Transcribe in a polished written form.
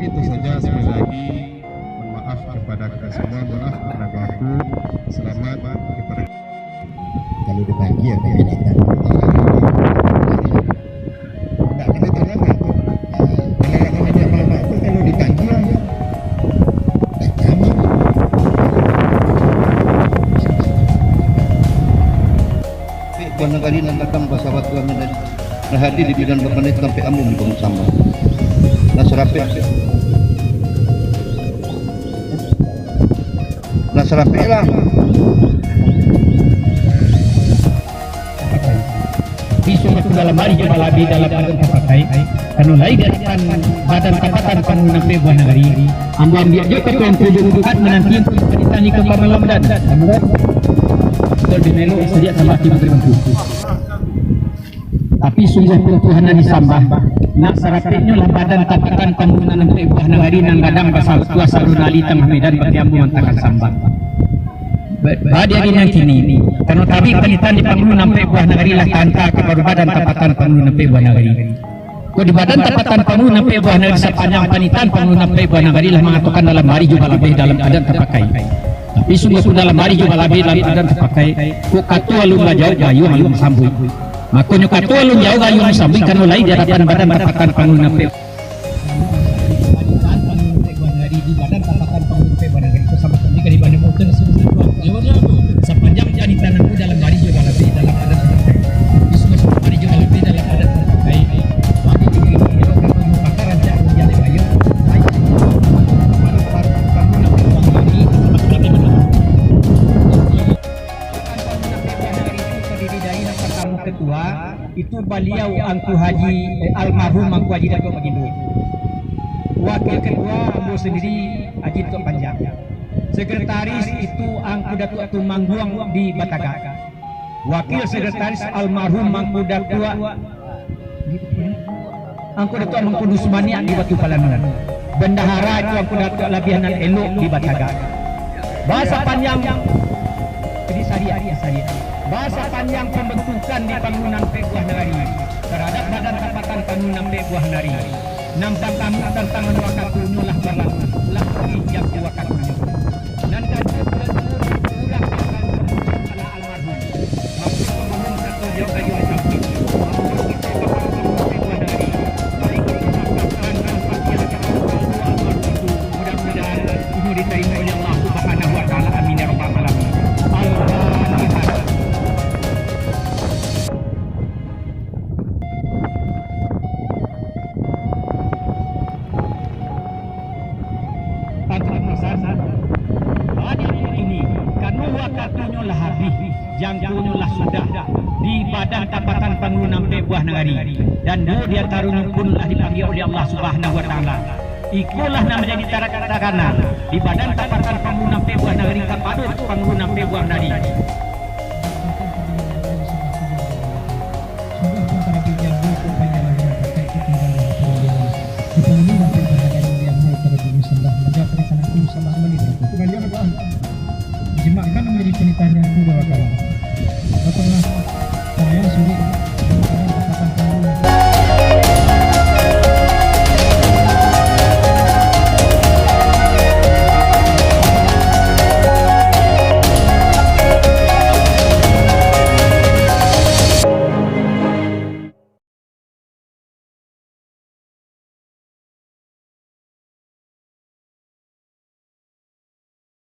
Itu saja, sekali lagi mohon maaf kepada kita semua, maaf kepada aku. Selamat kepada kalau dibagi ya kayak kita tidak kita tangan nggak tuh kalau dia malam itu kalau dibagi lah ya kami Buan negari nantakam pasabat kami dari nahadi di bidang berkanit sampai amun di bangun sambal nasarape lah Isu masuk dalam hari jumpa labi dalam badan terpakai kanu lai gerakan badan tempatan kamu nampai buah negeri ambil juga ketua yang tujuan menanti penitani ke Parlemen Koordinelo sedia sama tim berbentuk tapi sungguh Tuhan disambah nak sarapnya lah badan tempatan kamu nampai buah negeri nang gadang pasal tua sarunali tengah medan berdiambu mantakan sambang Badia yang kini, karena tadi penitan di Panglun nampai buah negeri lah kanta kepada badan tempatan Panglun nampai buah negeri. Kau di badan tempatan Panglun nampai buah negeri sepanjang penitan Panglun nampai buah negeri lah mengatakan dalam hari juga lebih dalam keadaan terpakai. Tapi sungguh dalam hari juga lebih dalam keadaan terpakai. Kau katua lu jauh gayu halum sambui. Makanya katua lu jauh gayu sambui karena lain di hadapan badan tempatan Panglun nampai. Sepanjang panitan aku dalam hari juga lebih dalam adat terpakai. Di semua hari juga lebih dalam adat terpakai. Bagi diri kita ketemu pakar rancang yang bayu. Baik. Kamu nak uang hari lagi menang. Terdiri dari nama tamu ketua itu beliau Angku Haji almarhum Angku Haji Dato Bagindo. Wakil ketua Ambo sendiri Haji Tok Panjang. Sekretaris itu Angku Datuk Tumangguang di Bataga. Wakil sekretaris almarhum Angku Datuk Mangkudusmania di Batu Palanan. Bendahara itu Angku Datuk Labianan Elok di Bataga. Bahasa panjang bahasa panjang pembentukan di bangunan Buah Negari terhadap badan tempatan bangunan Buah Negari. Nampak kamu tentang wakatunya lah berlaku lagi yang wakatunya. Dan kajian ulang ala almarhum maksud pembangun satu jauh kayu samping kita Buah Negari mari kita sampaikan pasti akan almarhum itu mudah-mudahan ini diterima oleh Allah Subhanahu wa taala amin ya rabbal alamin. Al-Fatihah. pengurunan buah negari dan dua di antaranya punlah dipanggil oleh Allah Subhanahu wa taala. Ikulah nama jadi kata-kata di badan tapatan pengurunan buah negari kepada pengurunan buah negari. Di pengurunan yang berbahagia yang mulai terjadi sembah menjadi karena aku sembah menit. Kembali